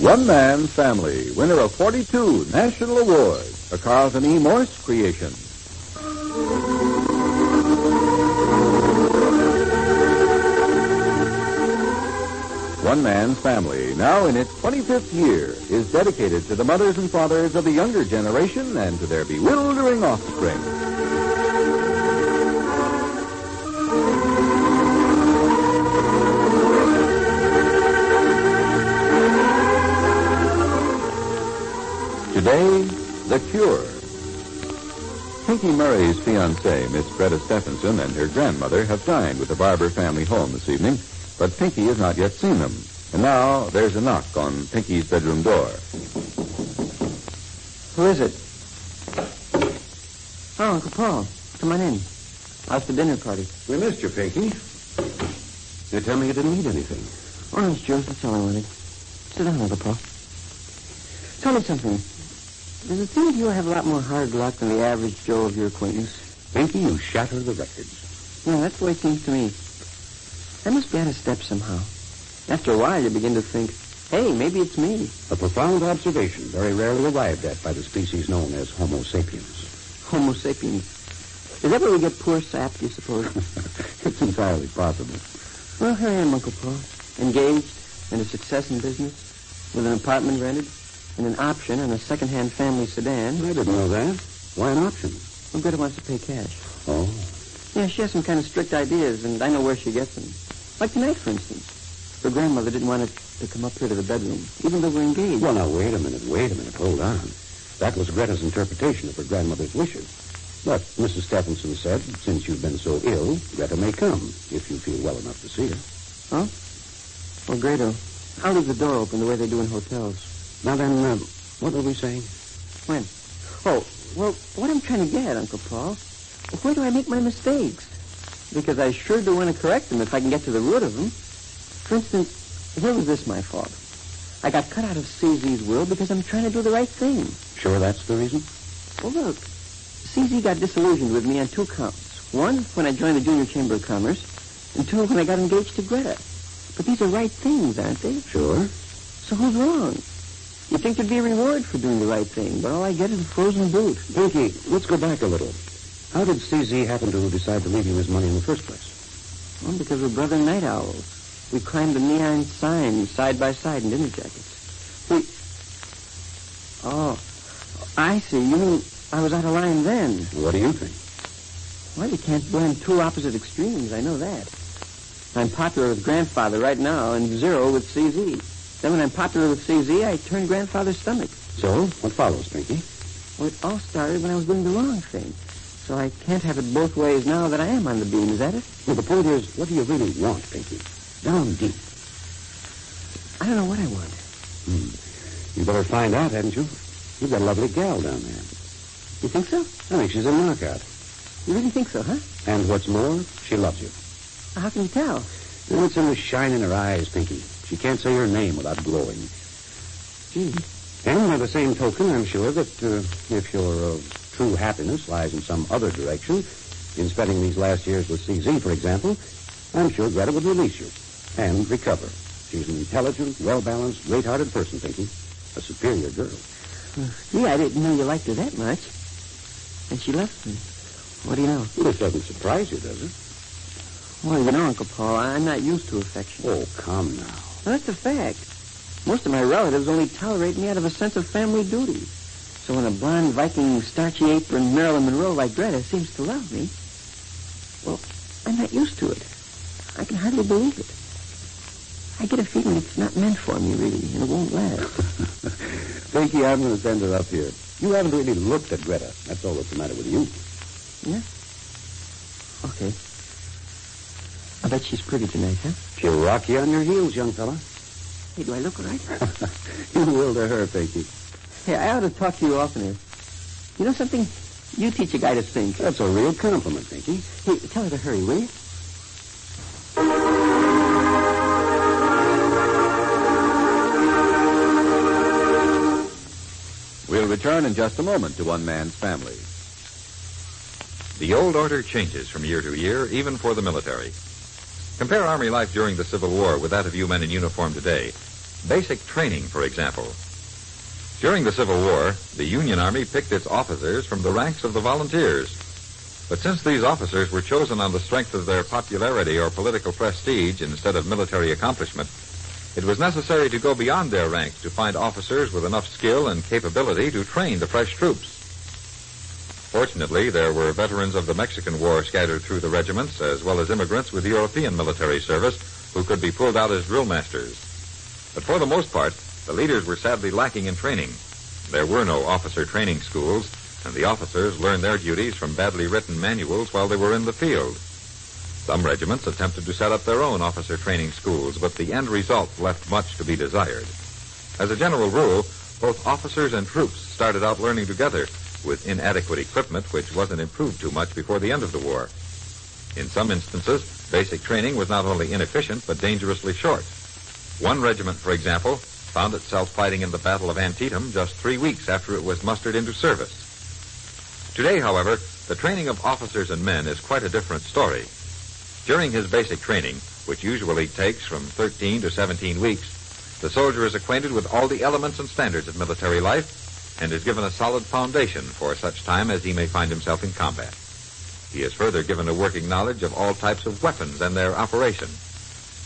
One Man's Family, winner of 42 national awards, a Carlton E. Morse creation. One Man's Family, now in its 25th year, is dedicated to the mothers and fathers of the younger generation and to their bewildering offspring. Today, The Cure. Pinky Murray's fiancée, Miss Greta Stephenson, and her grandmother have dined with the Barber family home this evening, but Pinky has not yet seen them. And now there's a knock on Pinky's bedroom door. Who is it? Oh, Uncle Paul. Come on in. How's the dinner party? We missed you, Pinky. You tell me you didn't eat anything. Orange juice, that's all I wanted. Sit down, Uncle Paul. Tell me something. Does it seem to you I have a lot more hard luck than the average Joe of your acquaintance? Pinky, you shatter the records. Yeah, that's the way it seems to me. I must be out of step somehow. After a while, you begin to think, hey, maybe it's me. A profound observation, very rarely arrived at by the species known as Homo sapiens. Homo sapiens. Is that where we get poor sap, do you suppose? It's entirely possible. Well, here I am, Uncle Paul. Engaged, and a success in business, with an apartment rented, and an option on a second-hand family sedan. I didn't know that. Why an option? Well, Greta wants to pay cash. Oh. Yeah, she has some kind of strict ideas, and I know where she gets them. Like tonight, for instance. Her grandmother didn't want it to come up here to the bedroom, even though we're engaged. Well, now, wait a minute, hold on. That was Greta's interpretation of her grandmother's wishes. But Mrs. Stephenson said, since you've been so ill, Greta may come, if you feel well enough to see her. Huh? Well, Greta, I'll leave the door open the way they do in hotels. Now then, what were we saying? When? Oh, well, what I'm trying to get at, Uncle Paul, where do I make my mistakes? Because I sure do want to correct them if I can get to the root of them. For instance, where was this my fault? I got cut out of CZ's will because I'm trying to do the right thing. Sure that's the reason? Well, look, CZ got disillusioned with me on two counts. One, when I joined the Junior Chamber of Commerce, and two, when I got engaged to Greta. But these are right things, aren't they? Sure. So who's wrong? You think there'd be a reward for doing the right thing, but all I get is a frozen boot. Pinky, let's go back a little. How did CZ happen to decide to leave you his money in the first place? Well, because we're brother night owls. We climbed the neon sign side by side in dinner jackets. Oh, I see. You mean I was out of line then? What do you think? Well, you can't blend two opposite extremes. I know that. I'm popular with grandfather right now and zero with CZ. Then when I'm popular with CZ, I turn grandfather's stomach. So, what follows, Pinky? Well, it all started when I was doing the wrong thing. So I can't have it both ways now that I am on the beam. Is that it? Well, the point is, what do you really want, Pinky? Down deep. I don't know what I want. You better find out, hadn't you? You've got a lovely gal down there. You think so? I think she's a knockout. You really think so, huh? And what's more, she loves you. How can you tell? Well, it's in the shine in her eyes, Pinky. She can't say her name without glowing. Gee. And by the same token, I'm sure that if your true happiness lies in some other direction, in spending these last years with CZ, for example, I'm sure Greta would release you and recover. She's an intelligent, well-balanced, great-hearted person, Pinky. A superior girl. Gee, I didn't know you liked her that much. And she left me. What do you know? Well, it doesn't surprise you, does it? Well, you know, Uncle Paul, I'm not used to affection. Oh, come now. Well, that's a fact. Most of my relatives only tolerate me out of a sense of family duty. So when a blonde Viking, starchy apron Marilyn Monroe like Greta seems to love me, well, I'm not used to it. I can hardly believe it. I get a feeling it's not meant for me, really, and it won't last. Pinky, I'm going to send her up here. You haven't really looked at Greta. That's all that's the matter with you. Yeah? Okay. I bet she's pretty tonight, huh? She'll rock you on your heels, young fella. Hey, do I look all right? You will to her, Pinky. Hey, I ought to talk to you oftener. You know something? You teach a guy to think. That's a real compliment, Pinky. Hey, tell her to hurry, will you? We'll return in just a moment to One Man's Family. The old order changes from year to year, even for the military. Compare Army life during the Civil War with that of you men in uniform today. Basic training, for example. During the Civil War, the Union Army picked its officers from the ranks of the volunteers. But since these officers were chosen on the strength of their popularity or political prestige instead of military accomplishment, it was necessary to go beyond their ranks to find officers with enough skill and capability to train the fresh troops. Fortunately, there were veterans of the Mexican War scattered through the regiments, as well as immigrants with European military service who could be pulled out as drill masters. But for the most part, the leaders were sadly lacking in training. There were no officer training schools, and the officers learned their duties from badly written manuals while they were in the field. Some regiments attempted to set up their own officer training schools, but the end result left much to be desired. As a general rule, both officers and troops started out learning together with inadequate equipment which wasn't improved too much before the end of the war. In some instances, basic training was not only inefficient but dangerously short. One regiment, for example, found itself fighting in the Battle of Antietam just 3 weeks after it was mustered into service. Today, however, the training of officers and men is quite a different story. During his basic training, which usually takes from 13 to 17 weeks, the soldier is acquainted with all the elements and standards of military life and is given a solid foundation for such time as he may find himself in combat. He is further given a working knowledge of all types of weapons and their operation.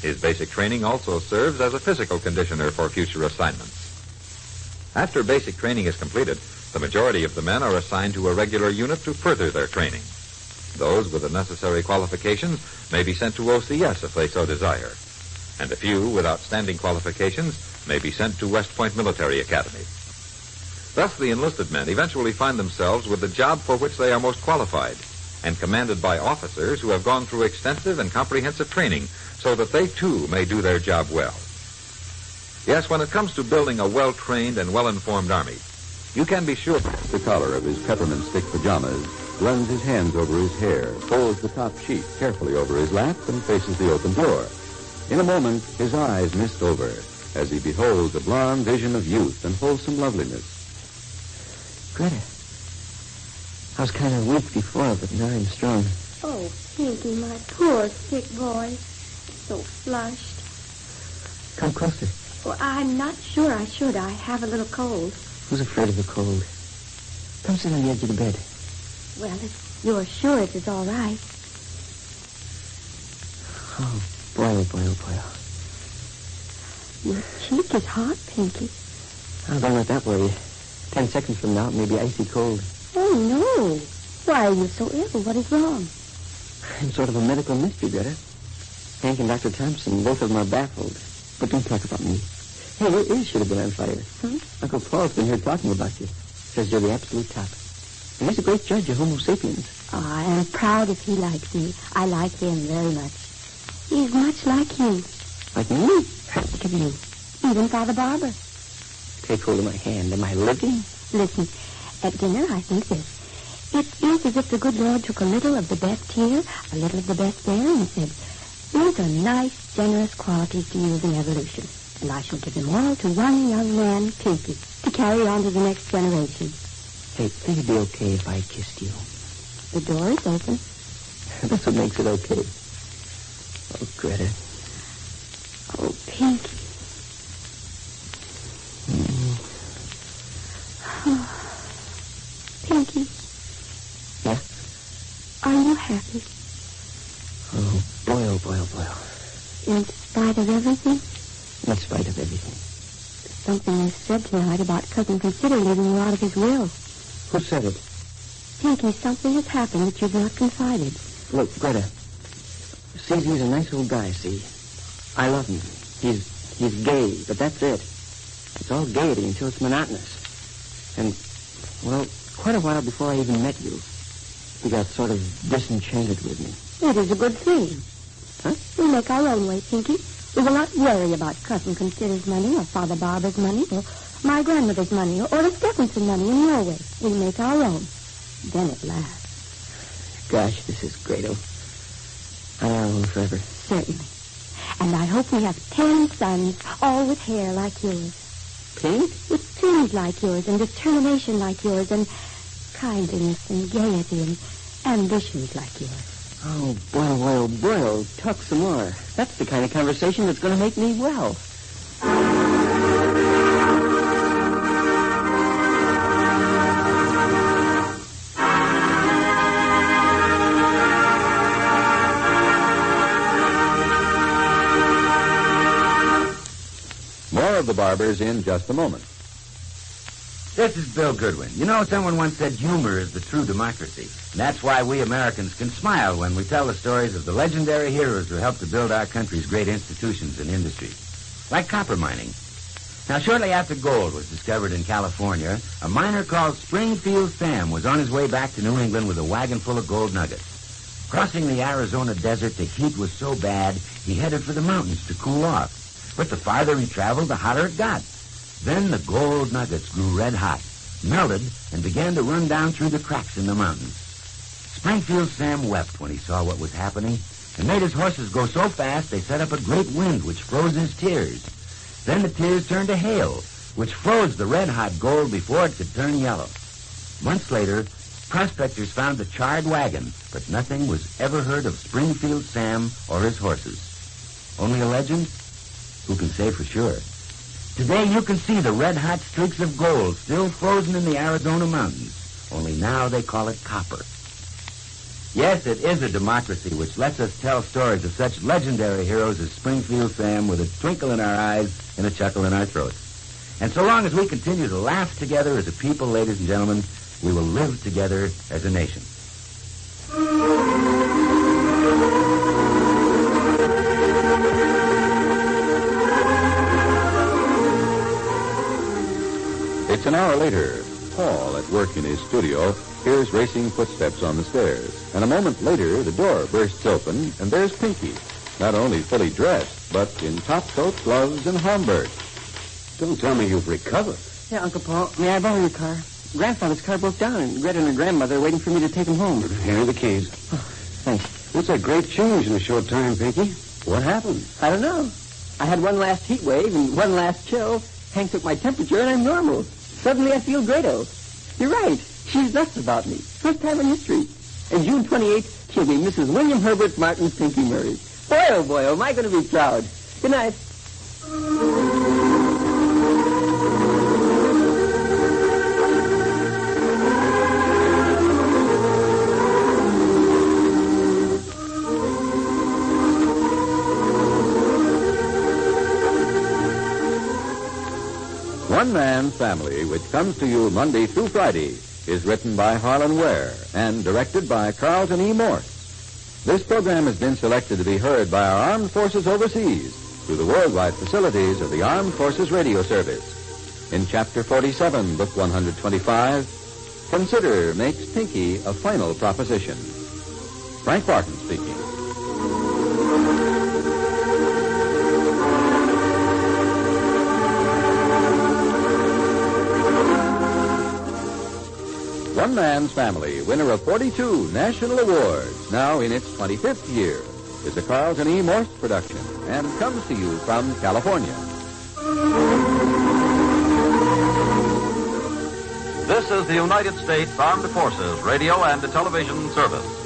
His basic training also serves as a physical conditioner for future assignments. After basic training is completed, the majority of the men are assigned to a regular unit to further their training. Those with the necessary qualifications may be sent to OCS if they so desire, and a few with outstanding qualifications may be sent to West Point Military Academy. Thus, the enlisted men eventually find themselves with the job for which they are most qualified and commanded by officers who have gone through extensive and comprehensive training so that they, too, may do their job well. Yes, when it comes to building a well-trained and well-informed army, you can be sure the collar of his peppermint stick pajamas, runs his hands over his hair, folds the top sheet carefully over his lap, and faces the open door. In a moment, his eyes mist over as he beholds a blonde vision of youth and wholesome loveliness. Greta, I was kind of weak before, but now I'm strong. Oh, Pinky, my poor sick boy. So flushed. Come closer. Well, I'm not sure I should. I have a little cold. Who's afraid of the cold? Come sit on the edge of the bed. Well, if you're sure it is all right. Oh, boy, oh, boy, oh, boy. Your cheek is hot, Pinky. Oh, don't let that worry you. 10 seconds from now, it may be icy cold. Oh, no. Why are you so ill? What is wrong? I'm sort of a medical mystery, Greta. Hank and Dr. Thompson, both of them are baffled. But don't talk about me. Hey, your ears should have been on fire. Uncle Paul's been here talking about you. Says you're the absolute top. And he's a great judge of Homo sapiens. Oh, I am proud if he likes me. I like him very much. He's much like you. Like me? Look at you. Even Father Barber. Take hold of my hand. Am I living? Listen, at dinner I think this. It is as if the good Lord took a little of the best here, a little of the best there, and said, these are nice, generous qualities to use in evolution. And I shall give them all to one young man, Pinky, to carry on to the next generation. Hey, think it'd be okay if I kissed you? The door is open. That's what makes it okay. Oh, Greta. Oh, Pinky. Pinky. Yeah? Are you happy? Oh, boy, oh, boy, oh, boy. In spite of everything? In spite of everything. Something was said tonight about Cousin Consider leaving you out of his will. Who said it? Pinky, something has happened that you've not confided. Look, Greta. CZ's a nice old guy, see? I love him. He's gay, but that's it. It's all gaiety until it's monotonous. And, well, quite a while before I even met you, he got sort of disenchanted with me. It is a good thing. Huh? We'll make our own way, Pinky. We will not worry about Cousin Consider's money or Father Barber's money or my grandmother's money or the Stephenson money in your way. We'll make our own. Then at last. Gosh, this is great. On our own forever. Certainly. And I hope we have 10 sons, all with hair like yours. Pink? With dreams like yours and determination like yours and kindliness and gaiety and ambitions like yours. Oh, boy, talk some more. That's the kind of conversation that's going to make me well. more of the barbers in just a moment. This is Bill Goodwin. You know, someone once said humor is the true democracy. And that's why we Americans can smile when we tell the stories of the legendary heroes who helped to build our country's great institutions and industries. Like copper mining. Now, shortly after gold was discovered in California, a miner called Springfield Sam was on his way back to New England with a wagon full of gold nuggets. Crossing the Arizona desert, the heat was so bad, he headed for the mountains to cool off. But the farther he traveled, the hotter it got. Then the gold nuggets grew red hot, melted, and began to run down through the cracks in the mountains. Springfield Sam wept when he saw what was happening and made his horses go so fast they set up a great wind which froze his tears. Then the tears turned to hail, which froze the red-hot gold before it could turn yellow. Months later, prospectors found the charred wagon, but nothing was ever heard of Springfield Sam or his horses. Only a legend? Who can say for sure? Today you can see the red-hot streaks of gold still frozen in the Arizona mountains, only now they call it copper. Yes, it is a democracy which lets us tell stories of such legendary heroes as Springfield Sam with a twinkle in our eyes and a chuckle in our throats. And so long as we continue to laugh together as a people, ladies and gentlemen, we will live together as a nation. It's an hour later. Paul, at work in his studio, hears racing footsteps on the stairs. And a moment later, the door bursts open, and there's Pinky, not only fully dressed, but in top coat, gloves, and Homburg. Don't tell me you've recovered. Yeah, Uncle Paul, may I borrow your car? Grandfather's car broke down, and Greta and her grandmother are waiting for me to take him home. Here are the keys. Oh, thanks. What's a great change in a short time, Pinky? What happened? I don't know. I had one last heat wave and one last chill. Hank took my temperature, and I'm normal. Suddenly I feel great-o. You're right. She's nuts about me. First time in history. And June 28th, she'll be Mrs. William Herbert Martin's Pinky Murray. Boy, oh, am I going to be proud. Good night. One Man Family, which comes to you Monday through Friday, is written by Harlan Ware and directed by Carlton E. Morse. This program has been selected to be heard by our armed forces overseas through the worldwide facilities of the Armed Forces Radio Service. In Chapter 47, Book 125, Consider makes Pinky a final proposition. Frank Barton speaking. One Man's Family, winner of 42 national awards, now in its 25th year, is a Carlton E. Morse production and comes to you from California. This is the United States Armed Forces Radio and Television Service.